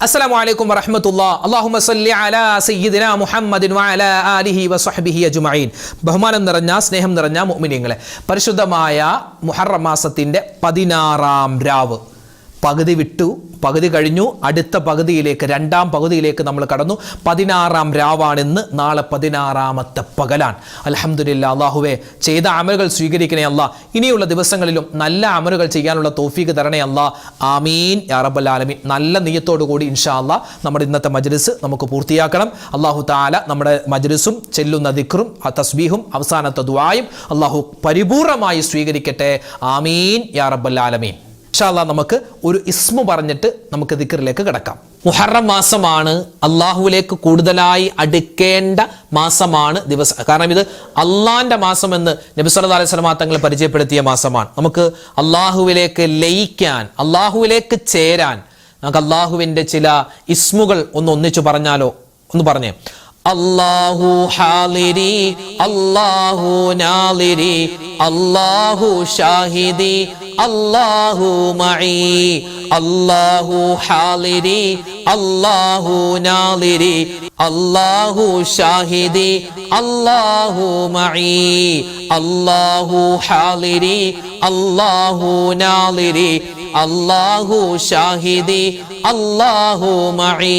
അസ്സലാമു അലൈക്കും വറഹ്മത്തുള്ളാഹി. അല്ലാഹുമ്മ സ്വല്ലി അലാ സയ്യിദിനാ മുഹമ്മദിൻ വഅലാ ആലിഹി വസഹ്ബിഹി അജ്മഈൻ. ബഹുമാനം നിറഞ്ഞ സ്നേഹം നിറഞ്ഞ മുഅ്മിനീങ്ങളെ, പരിശുദ്ധമായ മുഹറം മാസത്തിന്റെ 16-ാം രാവ് പകുതി വിട്ടു, പകുതി കഴിഞ്ഞു, അടുത്ത പകുതിയിലേക്ക്, രണ്ടാം പകുതിയിലേക്ക് നമ്മൾ കടന്നു. 16-ാം രാവാണിന്ന്. നാളെ 16-ാമത്തെ പകലാണ്. അൽഹംദുലില്ലാ. അല്ലാഹുവേ, ചെയ്ത അമലുകൾ സ്വീകരിക്കണേ അല്ലാ. ഇനിയുള്ള ദിവസങ്ങളിലും നല്ല അമലുകൾ ചെയ്യാനുള്ള തൗഫീഖ് തരണേ അല്ലാ. ആമീൻ യാ റബ്ബൽ ആലമീൻ. നല്ല നിയ്യത്തോടു കൂടി ഇൻഷാ അല്ലാ നമ്മുടെ ഇന്നത്തെ മജ്ലിസ് നമുക്ക് പൂർത്തിയാക്കണം. അല്ലാഹു തആല നമ്മുടെ മജ്ലിസും ചെല്ലുന്ന ദിക്റും തസ്ബീഹും അവസാനത്തെ ദുആയും അല്ലാഹു പരിപൂർണമായി സ്വീകരിക്കട്ടെ. ആമീൻ യാ റബ്ബൽ ആലമീൻ. ഇൻഷാ അല്ലാ നമുക്ക് ഒരു ഇസ്മു പറഞ്ഞിട്ട് നമുക്ക് ദിക്റിലേക്ക് കിടക്കാം. മുഹറം മാസമാണ് അള്ളാഹുവിലേക്ക് കൂടുതലായി അടുക്കേണ്ട മാസമാണ് ദിവസം. കാരണം ഇത് അള്ളാന്റെ മാസം എന്ന് നബി സല്ലല്ലാഹു അലൈഹി വസല്ലം തങ്ങൾ പരിചയപ്പെടുത്തിയ മാസമാണ്. നമുക്ക് അള്ളാഹുവിലേക്ക് ലയിക്കാൻ, അള്ളാഹുവിലേക്ക് ചേരാൻ നമുക്ക് അള്ളാഹുവിന്റെ ചില ഇസ്മുകൾ ഒന്നിച്ചു പറഞ്ഞാലോ? ഒന്ന് പറഞ്ഞേ. അല്ലാഹു ഹാലിരി, അല്ലാഹു നാലിരി, അല്ലാഹു ഷാഹിദി, അല്ലാഹു മഈ. അല്ലാഹു ഹാലിരി, അല്ലാഹു നാലിരി, അല്ലാഹു ഷാഹിദി, അല്ലാഹു മഈ. അല്ലാഹു ഹാലിരി, അല്ലാഹു നാലിരി, അല്ലാഹു ഷാഹിദി, അല്ലാഹു മഈ.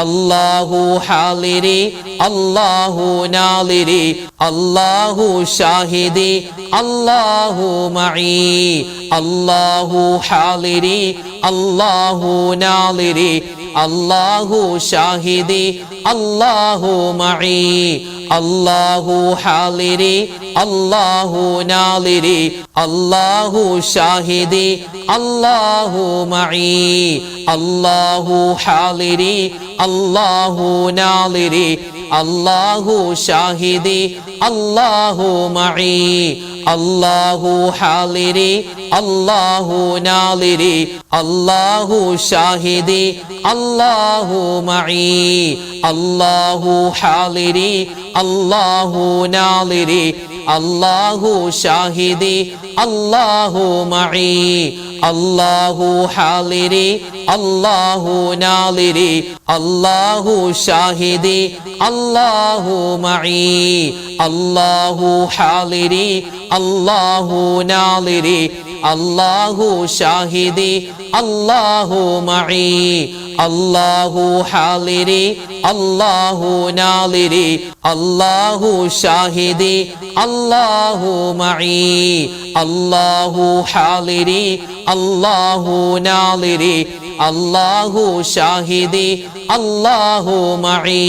അല്ലാഹു ഹാലിരി, അല്ലാഹു നാലിരി, അല്ലാഹു ഷാഹിദി, അല്ലാഹു മഈ. അല്ലാഹു ഹാലിരി, അല്ലാഹു നാലിരി, അല്ലാഹു ഷാഹിദി, അല്ലാഹു മഈ. അല്ലാഹു ഹാലിരി, അല്ലാഹു നാലിരി, അല്ലാഹു ഷാഹിദി, അല്ലാഹു മഈ. അല്ലാഹു ഹാലിരി, അല്ലാഹു നാലിരി, അല്ലാഹു ഷാഹിദി, അല്ലാഹു മഈ. അല്ലാഹു ഹാലിരി, അല്ലാഹു നാലിരി, അല്ലാഹു ഷാഹിദി, അല്ലാഹു മഈ. അല്ലാഹു ഹാലിരി, അല്ലാഹു നാലിരി, അല്ലാഹു ഷാഹിദി, അല്ലാഹു മഈ. അല്ലാഹു ഹാലിരി, അല്ലാഹു നാലിരി, അല്ലാഹു ഷാഹിദി, അല്ലാഹു മഈ. അല്ലാഹു ഹാലിരി, അല്ലാഹു നാലിരി, അല്ലാഹു ഷാഹിദി, അല്ലാഹു മഈ. അല്ലാഹു ഹാലിരി, അല്ലാഹു നാലിരി, അല്ലാഹു ഷാഹിദി, അല്ലാഹു മഈ. അല്ലാഹു ഹാലിരി, അല്ലാഹു നാലിരി, അല്ലാഹു ഷാഹിദി, അല്ലാഹു മഈ. അല്ലാഹു ഹാലിരി, അല്ലാഹു നാലിരി, അല്ലാഹു ഷാഹിദി, അല്ലാഹു മഈ.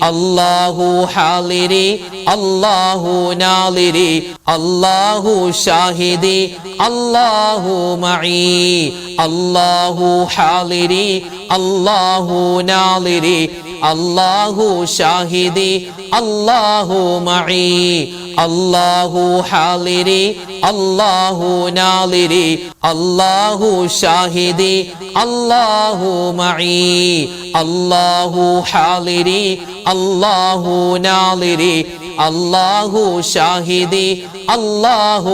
അല്ലാഹു ഹാലിരി, അല്ലാഹു നാലിരി, അല്ലാഹു ഷാഹിദി, അല്ലാഹു മഈ. അല്ലാഹു ഹാലിരി, അല്ലാഹു നാലിരി, അല്ലാഹു ഷാഹിദി, അല്ലാഹു മഈ. അല്ലാഹു ഹാലിരി, അല്ലാഹു നാലിരി, അല്ലാഹു ഷാഹിദി, അല്ലാഹു മഈ. അല്ലാഹു ഹാലിരി, അല്ലാഹു നാലിരി, അല്ലാഹു ഷാഹിദി, അല്ലാഹു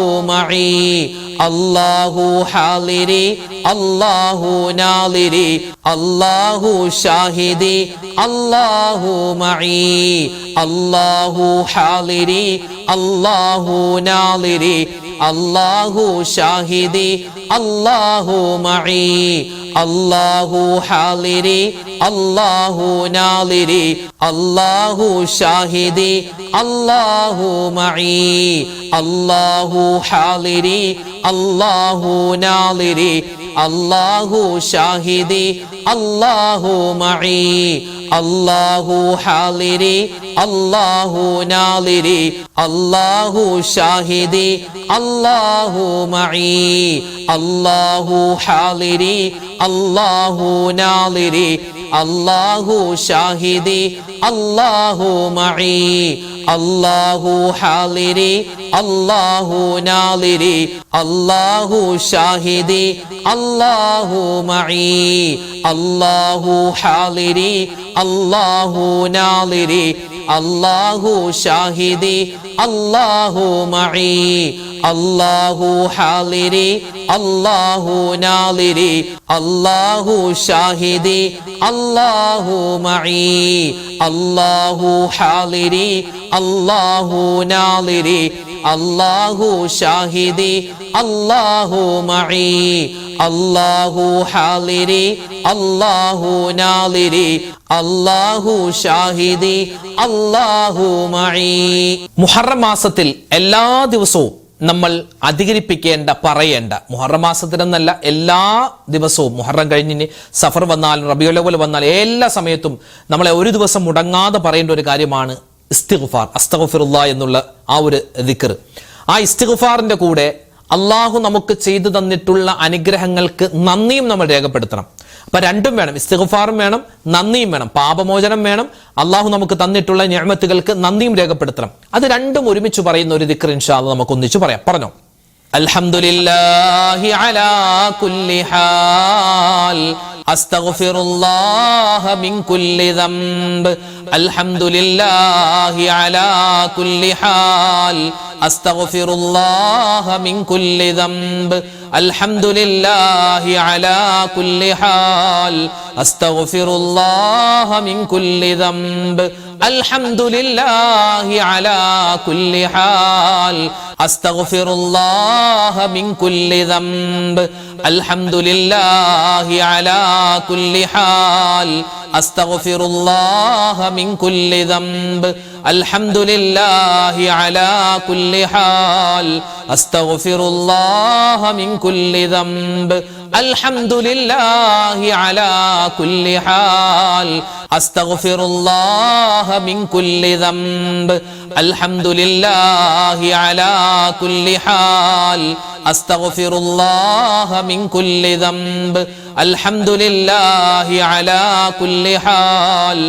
മഈ. അല്ലാഹു ഹാലിരി, അല്ലാഹു നാലിരി, അല്ലാഹു ഷാഹിദി, അല്ലാഹു മഈ. അല്ലാഹു ഹാലിരി, അല്ലാഹു നാലിരി, അല്ലാഹു ഷാഹിദി, അല്ലാഹു മഈ. അല്ലാഹു ഹാലിരി, അല്ലാഹു നാലിരി, അല്ലാഹു ഷാഹിദി, അല്ലാഹു മഈ. അല്ലാഹു ഹാലിരി, അല്ലാഹു നാലിരി, അല്ലാഹു ഷാഹിദി, അല്ലാഹു മഈ. അല്ലാഹു ഹാലിരി, അല്ലാഹു നാലിരി, അല്ലാഹു ഷാഹിദി, അല്ലാഹു മഈ. അല്ലാഹു ഹാലിരി, അല്ലാഹു നാലിരി, അല്ലാഹു ഷാഹിദി, അല്ലാഹു മഈ. അല്ലാഹു ഹാലിരി, അല്ലാഹു നാലിരി, അല്ലാഹു ഷാഹിദി അല്ലാഹു മഈ അല്ലാഹു ഹാളിരി അല്ലാഹു നാളിരി അല്ലാഹു ഷാഹിദി അല്ലാഹു മഈ അല്ലാഹു ഹാളിരി അല്ലാഹു നാളിരി അല്ലാഹു ഷാഹിദി അല്ലാഹു മഈ അല്ലാഹു ഹാളിരി അല്ലാഹു നാളിരി അല്ലാഹു ഷാഹിദി അല്ലാഹു മഈ. മുഹറം മാസത്തിൽ എല്ലാ ദിവസവും നമ്മൾ അധികരിപ്പിക്കേണ്ട, പറയേണ്ട, മുഹറം മാസത്തിലെന്നല്ല എല്ലാ ദിവസവും, മുഹറം കഴിഞ്ഞിന് സഫർ വന്നാലും റബീഉൽ അവ്വൽ വന്നാലും എല്ലാ സമയത്തും നമ്മളെ ഒരു ദിവസം മുടങ്ങാതെ പറയേണ്ട ഒരു കാര്യമാണ് ഇസ്തിഗ്ഫാർ, അസ്തഗ്ഫിറുല്ലാഹ് എന്നുള്ള ആ ഒരു ദിക്ർ. ആ ഇസ്തിഗ്ഫാറിന്റെ കൂടെ അള്ളാഹു നമുക്ക് ചെയ്തു തന്നിട്ടുള്ള അനുഗ്രഹങ്ങൾക്ക് നന്ദിയും നമ്മൾ രേഖപ്പെടുത്തണം. അപ്പൊ രണ്ടും വേണം, ഇസ്തിഗ്ഫാറും വേണം, നന്ദിയും വേണം. പാപമോചനം വേണം, അള്ളാഹു നമുക്ക് തന്നിട്ടുള്ള നിഅമത്തുകൾക്ക് നന്ദിയും രേഖപ്പെടുത്തണം. അത് രണ്ടും ഒരുമിച്ച് പറയുന്ന ഒരു ദിക്ർ ഇൻഷാ അല്ലാഹ് നമുക്ക് ഒന്നിച്ച് പറയാം. പറഞ്ഞോ. അൽഹംദുലില്ലാഹി അലാ കുല്ലി ഹാൽ അസ്തഗ്ഫിറുല്ലാഹ മിൻ കുല്ലി ദംബ്. അൽഹംദുലില്ലാഹി അലാ കുല്ലി ഹാൽ അസ്തഗ്ഫിറുല്ലാഹ മിൻ കുല്ലി ദംബ്. അൽഹംദുലില്ലാഹി അലാ കുല്ലി ഹാൽ അസ്തഗ്ഫിറുല്ലാഹ മിൻ കുല്ലി ദംബ്. അൽഹംദുലില്ലാഹി അലാ കുല്ലി ഹാൽ അസ്തഗ്ഫിറുല്ലാഹ മിൻ കുല്ലി ദംബ്. അൽഹംദുലില്ലാഹി അലാ കുല്ലി ഹാൽ അസ്തഗ്ഫിറുല്ലാഹ മിൻ കുല്ലി ദംബ്. അൽഹംദുലില്ലാഹി അലാ കുല്ലി ഹാൽ അസ്തഗ്ഫിറുല്ലാഹ മിൻ കുല്ലി ദംബ്. അൽഹംദുലില്ലാഹി അലാ കുല്ലി ഹാൽ അസ്തഗ്ഫിറുല്ലാഹ മിൻ കുല്ലി ദംബ്. അൽഹംദുലില്ലാഹി അലാ കുല്ലി ഹാൽ അസ്തഗ്ഫിറുല്ലാഹ മിൻ കുല്ലി ദംബ്. അൽഹംദുലില്ലാഹി അലാ കുല്ലി ഹാൽ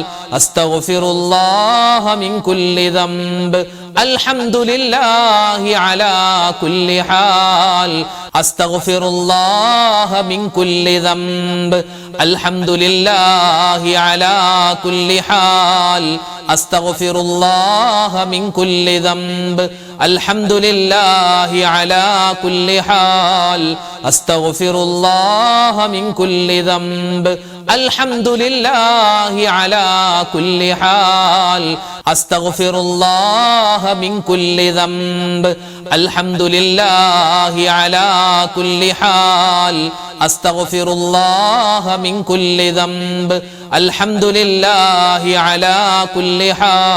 അസ്തഗ്ഫിറുല്ലാഹ മിൻ കുല്ലി ദംബ്. അൽഹംദുലില്ലാഹി അലാ കുല്ലി ഹാൽ അസ്തഗ്ഫിറുല്ലാഹ മിൻ കുല്ലി ദംബ്. അൽഹംദുലില്ലാഹി അലാ കുല്ലി ഹാൽ അസ്തഗ്ഫിറുല്ലാഹ മിൻ കുല്ലി ദംബ്. അൽഹംദുലില്ലാഹി അലാ കുല്ലി ഹാൽ അസ്തഗ്ഫിറുല്ലാഹ മിൻ കുല്ലി ദംബ്. അൽഹംദുലില്ലാഹി അലാ കുല്ലി ഹാൽ അസ്തഗ്ഫിറുല്ലാഹ മിൻ കുല്ലി ദംബ്. അൽഹംദുലില്ലാഹി അലാ കുല്ലി ഹാൽ അസ്തഗ്ഫിറുല്ലാഹ മിൻ കുല്ലി ദംബ്. അൽഹംദുലില്ലാഹി അലാ കുല്ലി ഹാൽ അസ്തഗ്ഫിറുല്ലാഹ മിൻ കുല്ലി ദംബ്. അൽഹംദുലില്ലാഹി അലാ കുല്ലി ഹാൽ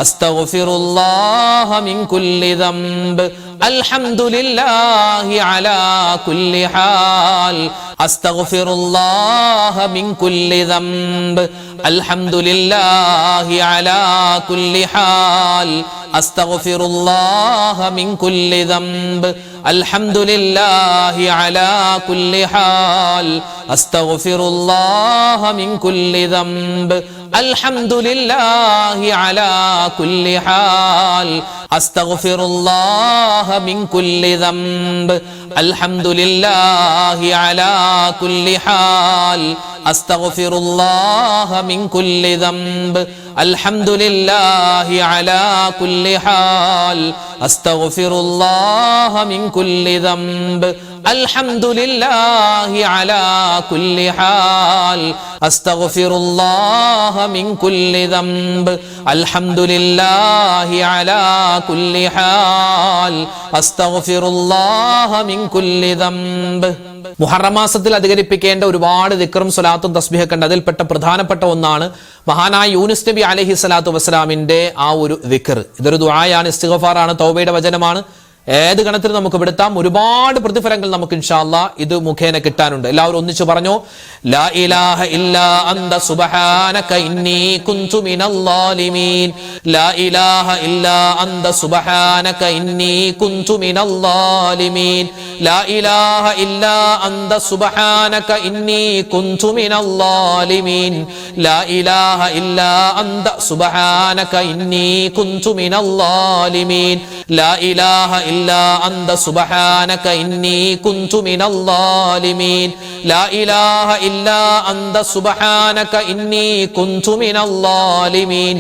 അസ്തഗ്ഫിറുല്ലാഹ മിൻ കുല്ലി ദംബ്. അൽഹംദുലില്ലാഹി അലാ കുല്ലി ഹാൽ അസ്തഗ്ഫിറുല്ലാഹ മിൻ കുല്ലി ദംബ്. അൽഹംദുലില്ലാഹി അലാ കുല്ലി ഹാൽ അസ്തഗ്ഫിറുല്ലാഹ മിൻ കുല്ലി ദംബ്. അൽഹംദുലില്ലാഹി അലാ കുല്ലി ഹാൽ അസ്തഗ്ഫിറുല്ലാഹ മിൻ കുല്ലി ദംബ്. അൽഹംദുലില്ലാഹി അലാ കുല്ലി ഹാൽ അസ്തഗ്ഫിറുല്ലാഹ മിൻ കുല്ലി ദംബ്. അൽഹംദുലില്ലാഹി അലാ കുല്ലി ഹാൽ അസ്തഗ്ഫിറുല്ലാഹ മിൻ കുല്ലി ദംബ്. അൽഹംദുലില്ലാഹി അലാ കുല്ലി ഹാൽ അസ്തഗ്ഫിറുല്ലാഹ മിൻ കുല്ലി ദംബ്. അൽഹംദുലില്ലാഹി അലാ കുല്ലി ഹാൽ അസ്തഗ്ഫിറുല്ലാഹ മിൻ കുല്ലി ദംബ്. മുഹറം മാസത്തിൽ അധികരിപ്പിക്കേണ്ട ഒരുപാട് ദിക്റും സ്വലാത്തും തസ്ബീഹൊക്കെ ഉണ്ട്. അതിൽപ്പെട്ട പ്രധാനപ്പെട്ട ഒന്നാണ് മഹാനായ യൂനുസ് നബി അലൈഹി സ്വലാത്തു വസ്സലാമിന്റെ ആ ഒരു ദിക്ർ. ഇതൊരു ദുആയാണ്, ഇസ്തിഗ്ഫാറാണ്, തൗബയുടെ വചനമാണ്. ഏത് ഗണത്തിൽ നമുക്ക് പെടുത്താം. ഒരുപാട് പ്രതിഫലങ്ങൾ നമുക്ക് ഇൻഷാ അല്ലാഹ് ഇത് മുഖേന കിട്ടാനുണ്ട്. എല്ലാവരും ഒന്നിച്ചു പറഞ്ഞോ. ലാ ഇലാഹ ഇല്ലാ അന്ത സുബ്ഹാനക ഇന്നി കുൻതു മിനൽ ളാലിമീൻ. ലാ ഇലാഹ ഇല്ലാ അന്ത സുബ്ഹാനക ഇന്നി കുന്തു മിനൽ ളാലിമീൻ ലാ ഇലാഹ ഇല്ലാ അന്ത സുബ്ഹാനക ഇന്നി കുന്തു മിനൽ ളാലിമീൻ ലാ ഇലാഹ ഇല്ലാ അന്ത സുബ്ഹാനക ഇന്നി കുന്തു മിനൽ ളാലിമീൻ ലാ ഇലാഹ ഇല്ലാ അന്ത സുബ്ഹാനക ഇന്നി കുന്തു മിനൽ ളാലിമീൻ ലാ ഇലാഹ ഇല്ലാ അന്ത സുബ്ഹാനക ഇന്നി കുന്തു മിനൽ ളാലിമീൻ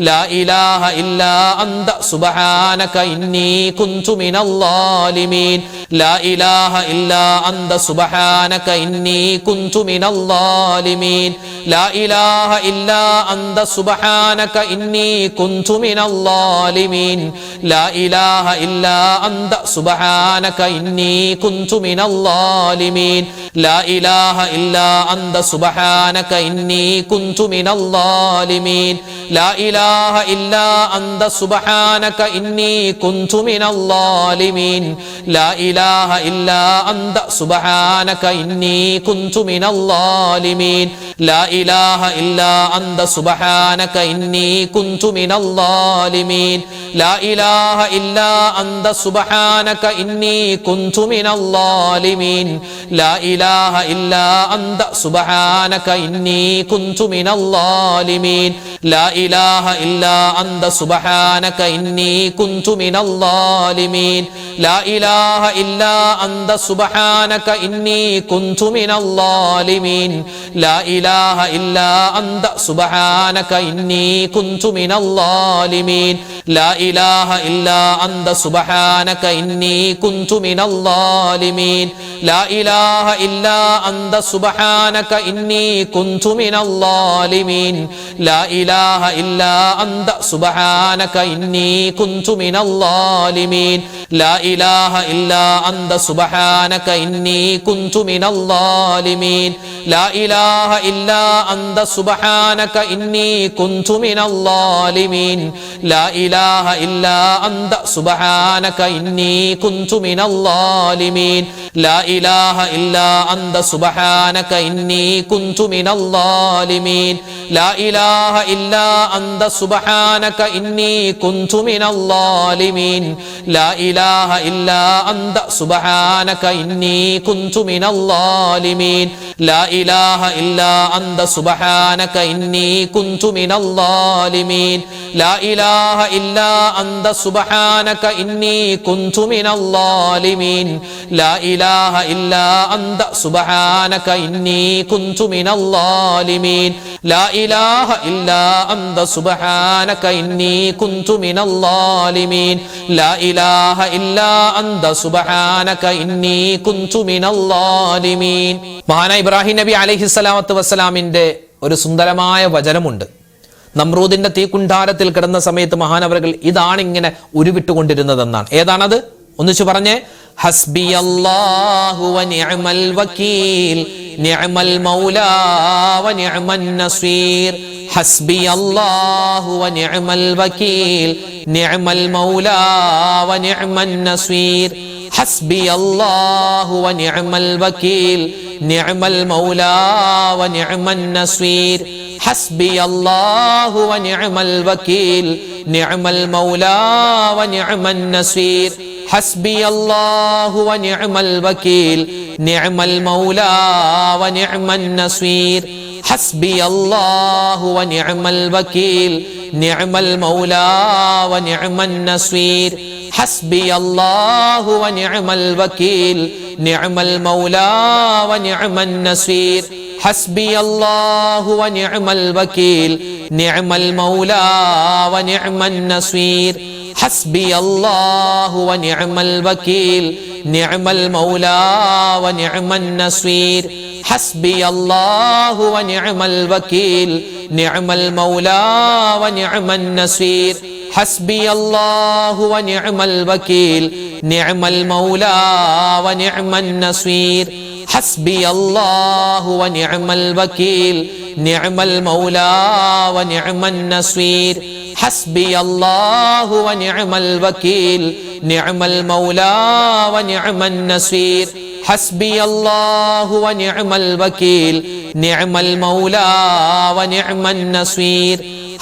ലാ ഇലാഹ ഇല്ലാ അന്ത സുബ്ഹാനക ഇന്നി കുന്തു മിനൽ ളാലിമീൻ ലാ ഇലാഹ ഇല്ലാ അന്ത സുബ്ഹാനക ഇന്നി കുന്തു മിനൽ ളാലിമീൻ ലാ ഇലാഹ ഇല്ലാ അന്ത സുബ്ഹാനക ഇന്നി കുന്തു മിനൽ ളാലിമീൻ ലാ ഇലാഹ ഇല്ലാ അന്ത സുബ്ഹാനക ഇന്നി കുന്തു മിനൽ ളാലിമീൻ ലാ ഇലാഹ ഇല്ലാ അന്ത സുബ്ഹാനക ഇന്നി കുന്തു മിനൽ ളാലിമീൻ ലാ ഇലാഹ ഇല്ലാ അന്ത സുബ്ഹാനക ഇന്നി കുന്തു മിനൽ ളാലിമീൻ ലാ ഇലാഹ ഇല്ലാ അന്ത സുബ്ഹാനക ഇന്നി കുന്തു മിനൽ ളാലിമീൻ ലാ ഇലാഹ ഇല്ലാ അന്ത സുബ്ഹാനക ഇന്നി കുന്തു മിനൽ ളാലിമീൻ ലാ ഇലാഹ ഇല്ലാ അന്ത സുബ്ഹാനക ഇന്നി കുന്തു മിനൽ ളാലിമീൻ ലാ ഇലാഹ ഇല്ലാ അന്ത സുബ്ഹാനക ഇന്നി കുന്തു മിനൽ ളാലിമീൻ ലാ ഇലാഹ ഇല്ലാ അന്ത സുബ്ഹാനക ഇന്നി കുന്തു മിനൽ ളാലിമീൻ ലാ ഇലാഹ ഇല്ലാ അന്ത സുബ്ഹാനക ഇന്നി കുന്തു മിനൽ ളാലിമീൻ ലാ ഇലാഹ ഇല്ലാ അന്ത സുബ്ഹാനക ഇന്നി കുന്തു മിനൽ ളാലിമീൻ ലാ ഇലാഹ ഇല്ലാ അന്ത സുബ്ഹാനക ഇന്നി കുന്തു മിനൽ ളാലിമീൻ ലാ ഇലാഹ ഇല്ലാ അന്ത സുബ്ഹാനക ഇന്നി കുന്തു മിനൽ ളാലിമീൻ ലാ ഇലാഹ ഇല്ലാ അന്ത സുബ്ഹാനക ഇന്നി കുന്തു മിനൽ ളാലിമീൻ ലാ ഇലാഹ ഇല്ലാ അന്ത സുബ്ഹാനക ഇന്നി കുന്തു മിനൽ ളാലിമീൻ ലാ ഇലാഹ ഇല്ലാ അന്ത സുബ്ഹാനക ഇന്നി കുന്തു മിനൽ ളാലിമീൻ ലാ ഇലാഹ ഇല്ലാ അന്ത സുബ്ഹാനക ഇന്നി കുന്തു മിനൽ ളാലിമീൻ ലാ ഇലാഹ ഇല്ലാ അന്ത സുബ്ഹാനക ഇന്നി കുന്തു മിനൽ ളാലിമീൻ ലാ ഇലാഹ ഇല്ലാ അന്ത സുബ്ഹാനക ഇന്നി കുന്തു മിനൽ ളാലിമീൻ ലാ ഇലാഹ ഇല്ലാ അന്ത സുബ്ഹാനക ഇന്നി കുന്തു മിനൽ ളാലിമീൻ ലാ ഇലാഹ ഇല്ലാ അന്ത സുബ്ഹാനക ഇന്നി കുന്തു മിനൽ ളാലിമീൻ ലാ ഇലാഹ ഇല്ലാ അന്ത സുബ്ഹാനക ഇന്നി കുന്തു മിനൽ ളാലിമീൻ ലാ ഇലാഹ ഇല്ലാ അന്ത സുബ്ഹാനക ഇന്നി കുന്തു മിനൽ ളാലിമീൻ ലാ ഇലാഹ ഇല്ലാ അന്ത സുബ്ഹാനക ഇന്നി കുന്തു മിനൽ ളാലിമീൻ ലാ ഇലാഹ ഇല്ലാ അന്ത സുബ്ഹാനക ഇന്നി കുന്തു മിനൽ ളാലിമീൻ. മഹാനായ ഇബ്രാഹിം നബി അലൈഹിസ്സലാത്തു വസ്സലാമിന്റെ ഒരു സുന്ദരമായ വചനമുണ്ട്. നമ്രൂദിന്റെ തീക്കുണ്ടാരത്തിൽ കിടന്ന സമയത്ത് മഹാനവറുകൾ ഇതാണ് ഇങ്ങനെ ഉരുവിട്ടുകൊണ്ടിരുന്നതെന്നാണ്. ഏതാണത്? ഒന്നിച്ചു പറഞ്ഞേ. ഹസ്ബിയല്ലാഹു വ നിഅമൽ വകീൽ നിഅമൽ മൗലാ വ നിഅമൻ നസീർ. ഹസ്ബിയല്ലാഹു വ നിഅമൽ വകീൽ നിഅമൽ മൗലാ വ നിഅമൻ നസീർ. ഹസ്ബിയല്ലാഹു വ നിഅമൽ വകീൽ നിഅമൽ മൗലാ വ നിഅമൻ നസീർ. ഹസ്ബിയല്ലാഹു വ നിഅമൽ വകീൽ നിഅമൽ മൗലാ വ നിഅമൻ നസീർ. ഹസ്ബിയല്ലാഹു വ നിഅമൽ വകീൽ നിഅമൽ മൗലാ വ നിഅമൻ നസീർ. ഹസ്ബിയല്ലാഹു വ നിഅമൽ വകീൽ നിഅമൽ മൗലാ വ നിഅമൻ നസീർ. ഹസ്ബിയല്ലാഹു വ നിഅമൽ വകീൽ നിഅമൽ മൗലാ വ നിഅമൻ നസീർ. ഹസ്ബിയല്ലാഹു വ നിഅമൽ വകീൽ നിഅമൽ മൗലാ വ നിഅമൻ നസീർ. ഹസ്ബിയല്ലാഹു വ നിഅമൽ വകീൽ നിഅമൽ മൗലാ വ നിഅമൻ നസീർ. ഹസ്ബിയല്ലാഹു വ നിഅമൽ വകീൽ നിഅമൽ മൗലാ വ നിഅമൻ നസീർ. ഹസ്ബിയല്ലാഹു വ നിഅമൽ വകീൽ നിഅമൽ മൗലാ വ നിഅമൻ നസീർ. ഹസ്ബിയല്ലാഹു വ നിഅമൽ വകീൽ നിഅമൽ മൗലാ വ നിഅമൻ നസീർ. ഹസ്ബിയല്ലാഹു വ നിഅമൽ വകീൽ നിഅമൽ മൗലാ വ നിഅമൻ നസീർ. ഹസ്ബിയല്ലാഹു വ നിഅമൽ വകീൽ നിഅമൽ മൗലാ വ നിഅമൻ നസീർ.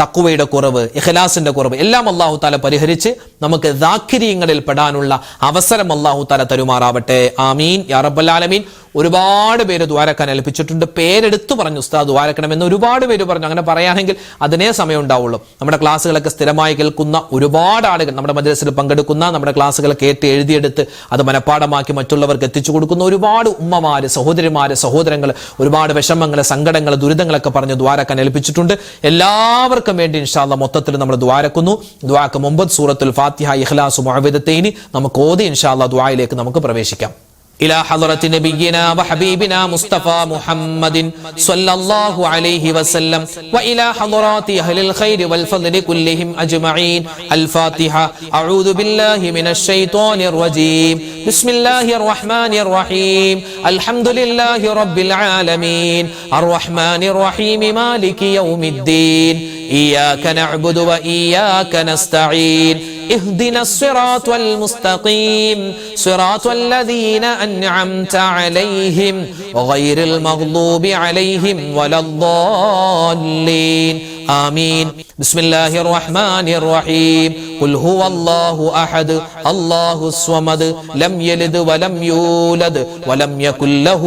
തഖ്വയുടെ കുറവ്, ഇഖ്ലാസിന്റെ കുറവ് എല്ലാം അല്ലാഹു തആല പരിഹരിച്ച് നമുക്ക് ദാക്കിരീങ്ങളിൽ പെടാനുള്ള അവസരം അല്ലാഹു തആല തരുമാറാവട്ടെ. ആമീൻ യാ റബ്ബൽ ആലമീൻ. ഒരുപാട് പേര് ദ്വാരക്കാൻ ഏൽപ്പിച്ചിട്ടുണ്ട്. പേരെടുത്തു പറഞ്ഞു ഉസ്താദ് ദ്വാരക്കണമെന്ന് ഒരുപാട് പേര് പറഞ്ഞു. അങ്ങനെ പറയുകയാണെങ്കിൽ അതിനേ സമയം ഉണ്ടാവുള്ളൂ. നമ്മുടെ ക്ലാസ്സുകളൊക്കെ സ്ഥിരമായി കേൾക്കുന്ന ഒരുപാട് ആളുകൾ, നമ്മുടെ മജ്‌ലിസിൽ പങ്കെടുക്കുന്ന, നമ്മുടെ ക്ലാസ്സുകൾ കേട്ട് എഴുതിയെടുത്ത് അത് മനഃപ്പാഠമാക്കി മറ്റുള്ളവർക്ക് എത്തിച്ചു കൊടുക്കുന്ന ഒരുപാട് ഉമ്മമാര്, സഹോദരിമാര്, സഹോദരങ്ങൾ ഒരുപാട് വിഷമങ്ങൾ, സങ്കടങ്ങൾ, ദുരിതങ്ങളൊക്കെ പറഞ്ഞ് ദ്വാരക്കാൻ ഏൽപ്പിച്ചിട്ടുണ്ട്. എല്ലാവർക്കും വേണ്ടി ഇൻഷാ അല്ലാഹ് മൊത്തത്തിൽ നമ്മൾ ദ്വാരക്കുന്നു. ദ്വാക്ക് മുമ്പ് സൂറത്തുൽ ഫാത്തിഹ, ഇഖ്ലാസ്, മുഅവ്വിദത്തൈനി നമുക്ക് ഓതി ഇൻഷാ അല്ലാഹ് ദ്വായിലേക്ക് നമുക്ക് പ്രവേശിക്കാം. إلى حضرة نبينا وحبيبنا مصطفى محمد صلى الله عليه وسلم وإلى حضرات أهل الخير والفضل كلهم أجمعين. الفاتحة. أعوذ بالله من الشيطان الرجيم. بسم الله الرحمن الرحيم. الحمد لله رب العالمين الرحمن الرحيم مالك يوم الدين. إياك نعبد وإياك نستعين. اهدنا الصراط المستقيم صراط الذين أنعمت عليهم غير المغضوب عليهم ولا الضالين. آمين. بسم الله الرحمن الرحيم. قل هو الله أحد الله الصمد لم يلد ولم يولد ولم يكن له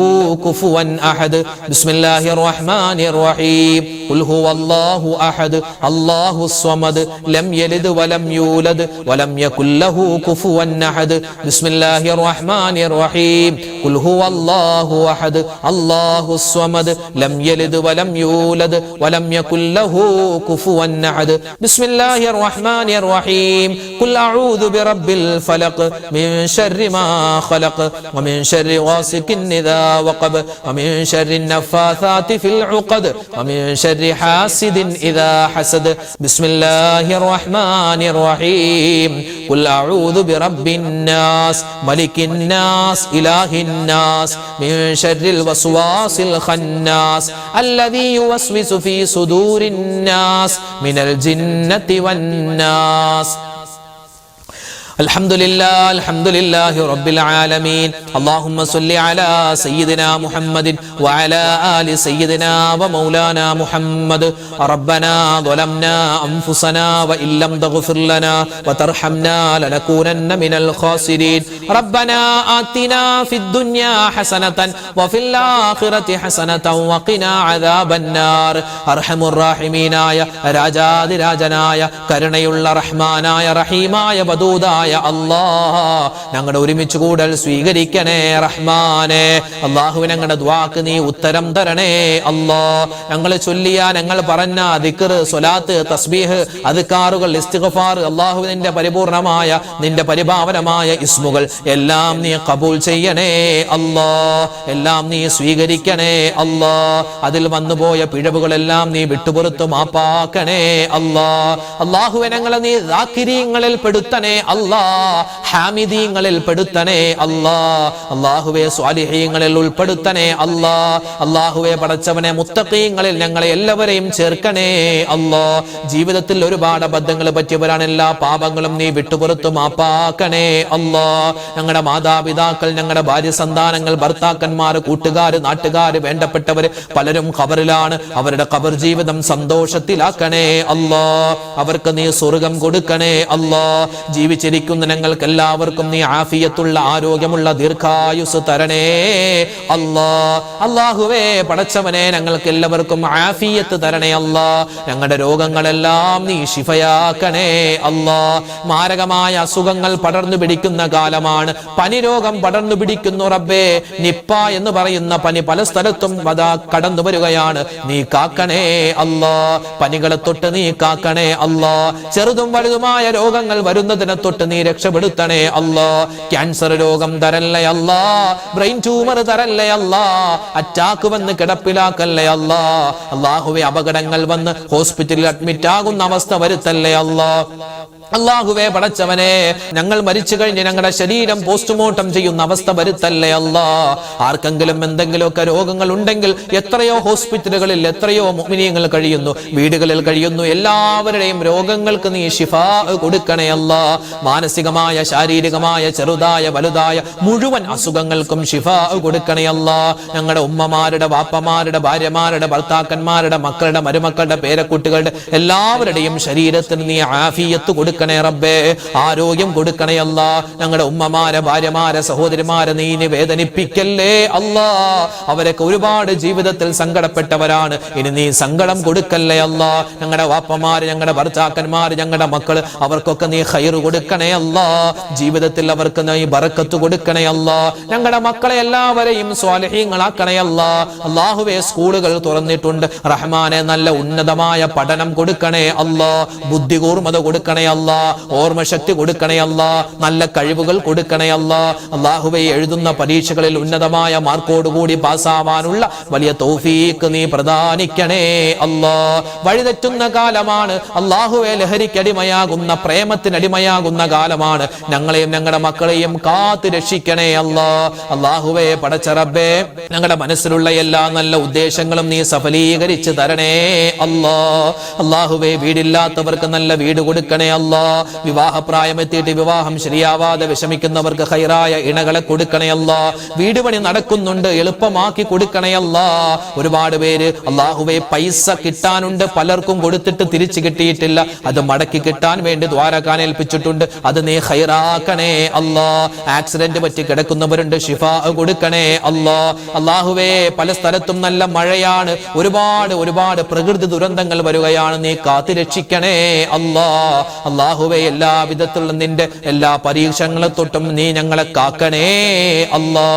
كفوا أحد. بسم الله الرحمن الرحيم. قل هو الله أحد الله الصمد لم يلد ولم يولد ولم يكن له كفوا أحد. بسم الله الرحمن الرحيم. قل هو الله أحد الله الصمد لم يلد ولم يولد ولم يكن له كفوا أحد. بسم الله الرحمن الرحيم. قل أعوذ برب الفلق من شر ما خلق ومن شر غاسق إذا وقب ومن شر النفاثات في العقد ومن شر حاسد إذا حسد. بسم الله الرحمن الرحيم. قل أعوذ برب الناس ملك الناس إله الناس من شر الوسواس الخناس الذي يوسوس في صدور الناس من الجنة والناس. الحمد لله رب العالمين. اللهم صل على سيدنا محمد وعلى آل سيدنا ومولانا محمد. ربنا ظلمنا أنفسنا وإن لم تغفر لنا وترحمنا لنكونن من الخاسرين. ربنا آتنا في الدنيا حسنة وفي الآخرة حسنة وقنا عذاب النار. أرحم الراحمين يا راجاد راجنايا കരുണയുള്ള റഹ്മാനായ റഹീമായ വദൂദായ അല്ലാഹ് ഞങ്ങളുടെ ഒരുമിച്ച് കൂടൽ സ്വീകരിക്കണേ റഹ്മാനെ. അല്ലാഹുവേ ഞങ്ങളുടെ ദുആക്ക് നീ ഉത്തരം തരണേ അല്ലാഹ്. ഞങ്ങൾ ചൊല്ലിയ, ഞങ്ങൾ പറഞ്ഞ ദിക്ർ, സ്വലാത്ത്, തസ്ബീഹ്, അദ്കാറുകൾ, ഇസ്തിഗ്ഫാർ, അല്ലാഹുവേ നിന്റെ പരിപൂർണമായ, നിന്റെ പരിഭാവനമായ ഇസ്മുകൾ എല്ലാം നീ ഖബൂൽ ചെയ്യണേ അല്ലാഹ്. എല്ലാം നീ സ്വീകരിക്കണേ അല്ലാഹ്. അതിൽ വന്നുപോയ പിഴവുകളെല്ലാം നീ വിട്ടുപുറത്തു മാപ്പാക്കണേ അല്ലാഹ്. അല്ലാഹുവേ ഞങ്ങളെ നീ ദാക്കിരീങ്ങളിൽ പെടുത്തണേ അല്ലാഹ്. ഹാമിദീങ്ങളിൽ പെടുത്തണേ അല്ലാഹ്. അല്ലാഹുവേ സ്വാലിഹീങ്ങളിൽ ഉൾപ്പെടുത്തണേ അല്ലാഹ്. അല്ലാഹുവേ പടച്ചവനെ മുത്തഖീങ്ങളിൽ ഞങ്ങളെ എല്ലാവരെയും ചേർക്കണേ അല്ലാഹ്. ജീവിതത്തിൽ ഒരുപാട് അബദ്ധങ്ങൾ പറ്റിയവരാണ്. എല്ലാ പാപങ്ങളും നീ വിട്ടുപുറത്തു മാപ്പാക്കണേ അല്ലാഹ്. ഞങ്ങളുടെ മാതാപിതാക്കൾ, ഞങ്ങളുടെ ഭാര്യ സന്താനങ്ങൾ, ഭർത്താക്കന്മാർ, കൂട്ടുകാർ, നാട്ടുകാർ, വേണ്ടപ്പെട്ടവർ പലരും ഖബറിലാണ്. അവരുടെ ഖബർ ജീവിതം സന്തോഷത്തിലാക്കണേ അല്ലാഹ്. അവർക്ക് നീ സ്വർഗ്ഗം കൊടുക്കണേ അല്ലാഹ്. ജീവിച്ചിരിക്കുന്ന ഞങ്ങൾക്ക് എല്ലാവർക്കും നീ ആഫിയത്തുള്ള, ആരോഗ്യമുള്ള ദീർഘായുസ് തരണേ അല്ലാഹ്. അല്ലാഹുവേ പടച്ചവനെ ഞങ്ങൾക്ക് എല്ലാവർക്കും ആഫിയത്ത് തരണേ അല്ലാഹ്. ഞങ്ങളുടെ രോഗങ്ങളെല്ലാം നീ ശിഫയാക്കണേ അല്ലാഹ്. മാരകമായ അസുഖങ്ങൾ പടർന്നു പിടിക്കുന്ന കാലമാണ്. പനി രോഗം പടർന്നു പിടിക്കുന്നു റബ്ബേ. നിപ്പ എന്ന് പറയുന്ന പനി പല സ്ഥലത്തും കടന്നു വരികയാണ്. നീ കാക്കണേ അല്ലാഹ്. പനികളെ തൊട്ട് നീ കാക്കണേ അല്ലാഹ്. ചെറുതും വലുതുമായ രോഗങ്ങൾ വരുന്നതിനെ തൊട്ട് നീ രക്ഷപ്പെടുത്തണേ അല്ലാഹ്. ക്യാൻസർ രോഗം തരല്ലേ അല്ലാഹ്. ബ്രെയിൻ ട്യൂമർ തരല്ലേ അല്ലാഹ്. അറ്റാക്ക് വന്ന് കിടപ്പിലാക്കല്ലേ അല്ലാഹ്. അല്ലാഹുവേ അപകടങ്ങൾ വന്ന് ഹോസ്പിറ്റലിൽ അഡ്മിറ്റ് ആകുന്ന അവസ്ഥ വരുത്തല്ലേ അല്ലാഹ്. അല്ലാഹുവേ പടച്ചവനെ ഞങ്ങൾ മരിച്ചു കഴിഞ്ഞ് ഞങ്ങളുടെ ശരീരം പോസ്റ്റ്മോർട്ടം ചെയ്യുന്ന അവസ്ഥ വരുത്തല്ലേ അല്ലാഹ്. ആർക്കെങ്കിലും എന്തെങ്കിലുമൊക്കെ രോഗങ്ങൾ ഉണ്ടെങ്കിൽ എത്രയോ ഹോസ്പിറ്റലുകളിൽ എത്രയോ മുഅ്മിനീങ്ങൾ കഴിയുന്നു, വീടുകളിൽ കഴിയുന്നു. എല്ലാവരുടെയും രോഗങ്ങൾക്ക് നീ ശിഫാ കൊടുക്കണേ അല്ലാഹ്. മാനസികമായ ശാരീരികമായ ചെറുതായ വലുതായ മുഴുവൻ അസുഖങ്ങൾക്കും ശിഫാ കൊടുക്കണേ അല്ലാ. ഞങ്ങളുടെ ഉമ്മമാരുടെ വാപ്പമാരുടെ ഭാര്യമാരുടെ ഭർത്താക്കന്മാരുടെ മക്കളുടെ മരുമക്കളുടെ പേരക്കുട്ടികളുടെ എല്ലാവരുടെയും ശരീരത്തിന് നീ ആഫിയത്ത് കൊടുക്കണേ റബ്ബേ, ആരോഗ്യം കൊടുക്കണേ അല്ലാ. ഞങ്ങളുടെ ഉമ്മമാരെ ഭാര്യമാരെ സഹോദരിമാരെ നീ വേദനിപ്പിക്കല്ലേ അല്ലാ. അവരൊക്കെ ഒരുപാട് ജീവിതത്തിൽ സങ്കടപ്പെട്ടവരാണ്, ഇനി നീ സങ്കടം കൊടുക്കല്ലേ അല്ലാ. ഞങ്ങളുടെ വാപ്പമാര് ഞങ്ങളുടെ ഭർത്താക്കന്മാര് ഞങ്ങളുടെ മക്കള് അവർക്കൊക്കെ നീ ഖൈർ കൊടുക്കണേ അല്ലാ. ജീവിതത്തിൽ അവർക്ക് നീ ബറക്കത്ത് കൊടുക്കണേ അല്ലാ. ഞങ്ങളുടെ മക്കളെ എല്ലാവരെയും സ്വാലിഹീങ്ങളാക്കണേ അല്ലാ. അല്ലാഹുവേ സ്കൂളുകൾ തുറന്നിട്ടുണ്ട് റഹ്മാനെ, നല്ല ഉന്നതമായ പഠനം കൊടുക്കണേ അല്ലാ. ബുദ്ധി കൂർമ്മത കൊടുക്കണേ അല്ലാ. ഓർമ്മശക്തി കൊടുക്കണേ അല്ലാ. നല്ല കഴിവുകൾ കൊടുക്കണേ അല്ലാ. അല്ലാഹുവേ എഴുതുന്ന പരീക്ഷകളിൽ ഉന്നതമായ മാർക്കോടുകൂടി പാസ്സാവാനുള്ള വലിയ തൗഫീഖ് നീ പ്രദാനിക്കണേ അല്ലാ. വഴിതെറ്റുന്ന കാലമാണ് അല്ലാഹുവേ, ലഹരിക്കടിമയാകുന്ന പ്രേമത്തിനടിമയാകുന്ന കാലമാണ്. ഞങ്ങളെയും ഞങ്ങളുടെ മക്കളെയും കാത്തു രക്ഷിക്കണേ അല്ലാ. അല്ലാഹുവേ പടച്ച റബ്ബേ, ഞങ്ങളുടെ മനസ്സിലുള്ള എല്ലാ നല്ല ഉദ്ദേശങ്ങളും നീ സഫലീകരിച്ച് തരണേ അല്ലാ. അല്ലാഹുവേ വീടില്ലാത്തവർക്ക് നല്ല വീട് കൊടുക്കണേ അല്ലാ. വിവാഹപ്രായമെത്തിയിട്ട് വിവാഹം ശരിയാവാതെ വിഷമിക്കുന്നവർക്ക് ഖൈറായ ഇണകളെ കൊടുക്കണേ അല്ലാ. വീട് പണി നടക്കുന്നുണ്ട്, എളുപ്പമാക്കി കൊടുക്കണേ അല്ലാ. ഒരുപാട് പേര് അല്ലാഹുവേ പൈസ കിട്ടാനുണ്ട്, പലർക്കും കൊടുത്തിട്ട് തിരിച്ചു കിട്ടിയിട്ടില്ല, അത് മടക്കി കിട്ടാൻ വേണ്ടി ദ്വാരക്കാൻ ഏൽപ്പിച്ചിട്ടുണ്ട്, അത് നീ ഖൈറാക്കണേ അല്ലാ. ആക്സിഡന്റ് പറ്റി കിടക്കുന്നവരുണ്ട്, ശിഫാ കൊടുക്കണേ അല്ലാ. അല്ലാഹുവേ പല സ്ഥലത്തും നല്ല മഴയാണ്, ഒരുപാട് പ്രകൃതി ദുരന്തങ്ങൾ വരികയാണ്, നീ കാത്തുരക്ഷിക്കണേ അല്ലാ. അല്ലാഹുവേ എല്ലാ വിധത്തിലുള്ള നിന്റെ എല്ലാ പരീക്ഷണങ്ങളെ തൊട്ടും നീ ഞങ്ങളെ കാക്കണേ അല്ലാ.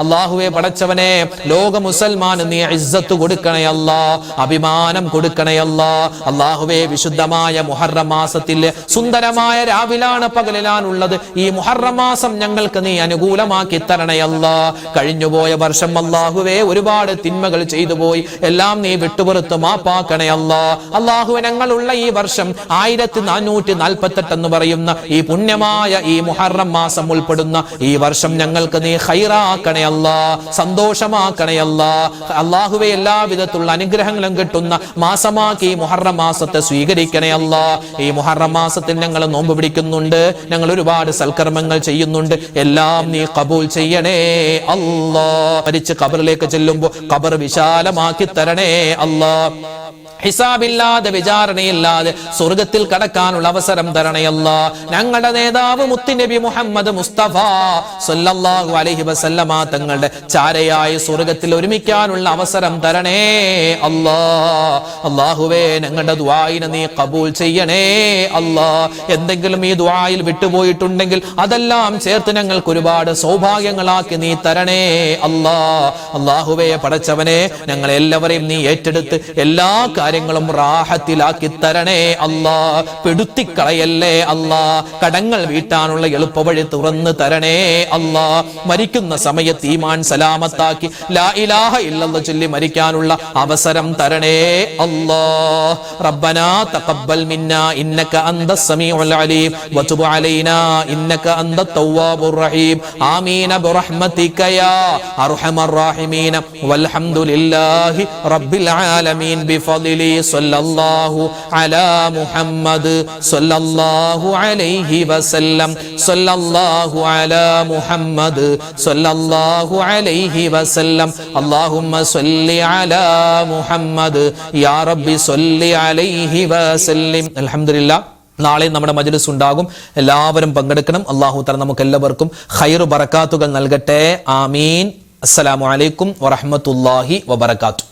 അല്ലാഹുവേ പടച്ചവനെ, ലോക മുസൽമാന് നീ ഇസ്സത്ത് കൊടുക്കണേ അല്ലാ, അഭിമാനം കൊടുക്കണേ അല്ലാ. അല്ലാഹുവേ വിശുദ്ധമായ മുഹറം മാസത്തിലെ സുന്ദരമായ രാവിലാണ് പകലിലാണുള്ളത്. ഈ മുഹറം മാസം ഞങ്ങൾക്ക് നീ അനുകൂലമാക്കി തരണേ അല്ലാ. കഴിഞ്ഞുപോയ വർഷം അല്ലാഹുവേ ഒരുപാട് തിന്മകൾ ചെയ്തു പോയി, എല്ലാം നീ വിട്ടുപുറത്ത് മാപ്പാക്കണേ അല്ലാ. അല്ലാഹുവേ ഞങ്ങളുള്ള ഈ വർഷം 1448 എന്ന് പറയുന്ന ഈ പുണ്യമായ ഈ മുഹറം മാസം ഉൾപ്പെടുന്ന ഈ വർഷം ഞങ്ങൾക്ക് നീ ഖൈറാക്കണേ അല്ലാ, സന്തോഷമാക്കണേ അല്ലാ. അല്ലാഹുവേ എല്ലാ വിധത്തിലുള്ള അനുഗ്രഹങ്ങളും കിട്ടുന്ന മാസമാക്കി ഈ മുഹറം മാസത്തെ സ്വീകരിക്കണേ അല്ലാ. ഈ മുഹറം മാസത്തിൽ ഞങ്ങൾ നോമ്പ് പിടിക്കുന്നുണ്ട്, ഞങ്ങൾ ഒരുപാട് സൽക്കർമ്മങ്ങൾ ചെയ്യുന്നുണ്ട്, എല്ലാം നീ കബൂൽ ചെയ്യണേ അല്ലാ. മരിച്ച് ഖബറിലേക്ക് ചെല്ലുമ്പോൾ ഖബർ വിശാലമാക്കി തരണേ അല്ലാ. ഹിസാബില്ലാതെ വിചാരണയില്ലാതെ സ്വർഗത്തിൽ കടക്കാനുള്ള അവസരം തരണയല്ല. ഞങ്ങളുടെ നേതാവ് മുത്തുനബി മുഹമ്മദ് മുസ്തഫ സല്ലല്ലാഹു അലൈഹി വസല്ലമ തങ്ങളുടെ ചാരയായി സ്വർഗത്തിൽ ഒരുമിക്കാനുള്ള അവസരം തരണേ അല്ലാ. അല്ലാഹുവേ ഞങ്ങളുടെ ദുആയിനെ നീ കബൂൽ ചെയ്യണേ അല്ലാ. എന്തെങ്കിലും ഈ ദുആയിൽ വിട്ടുപോയിട്ടുണ്ടെങ്കിൽ അതെല്ലാം ചേർത്ത് ഞങ്ങൾക്ക് ഒരുപാട് സൗഭാഗ്യങ്ങളാക്കി നീ തരണേ അല്ലാ. അല്ലാഹുവേ പടച്ചവനെ, ഞങ്ങളെല്ലാവരെയും നീ ഏറ്റെടുത്ത് എല്ലാ കാര്യങ്ങളും റാഹത്തിലാക്കി തരണേ അല്ലാ. പെടുത്തിക്കളയല്ലേ അല്ലാ. കടങ്ങൾ വീട്ടാനുള്ള എളുപ്പവഴി തുറന്നു തരണേ അല്ലാ. മരിക്കുന്ന സമയത്ത് ഈമാൻ സലാമത്താക്കി ലാ ഇലാഹ ഇല്ലല്ലാഹ് ചൊല്ലി മരിക്കാനുള്ള അവസരം തരണേ അല്ലാ. റബ്ബനാ തഖബ്ബൽ മിന്നാ ഇന്നക അന്തസ് സമീഉൽ അലീം വതുബ് അലൈനാ ഇന്നക അന്തത് തവ്വാബുർ റഹീം. ആമീൻ ബിറഹ്മതിക യാ അർഹമർ റഹീമീൻ വൽഹംദുലില്ലാഹി റബ്ബിൽ ആലമീൻ ബിഫദ്ലി സല്ലല്ലാഹു അലാ മുഹമ്മദ് സല്ലല്ലാഹു അലൈഹി വസല്ലം സല്ലല്ലാഹു അലാ മുഹമ്മദ് സല്ലല്ലാഹു അലൈഹി വസല്ലം. അല്ലാഹുമ്മ സ്വല്ലി അലാ മുഹമ്മദ് യാ റബ്ബി സ്വല്ലി അലൈഹി വസല്ലം. അൽഹംദുലില്ലാഹ്. നാളെ നമ്മുടെ മജ്‌ലിസ് ഉണ്ടാകും, എല്ലാവരും പങ്കെടുക്കണം. അല്ലാഹു തആല നമുക്ക് എല്ലാവർക്കും ഖൈർ ബറകാത്തുകൾ നൽകട്ടെ. ആമീൻ. അസ്സലാമു അലൈക്കും വറഹ്മത്തുള്ളാഹി വബറകാതുഹു.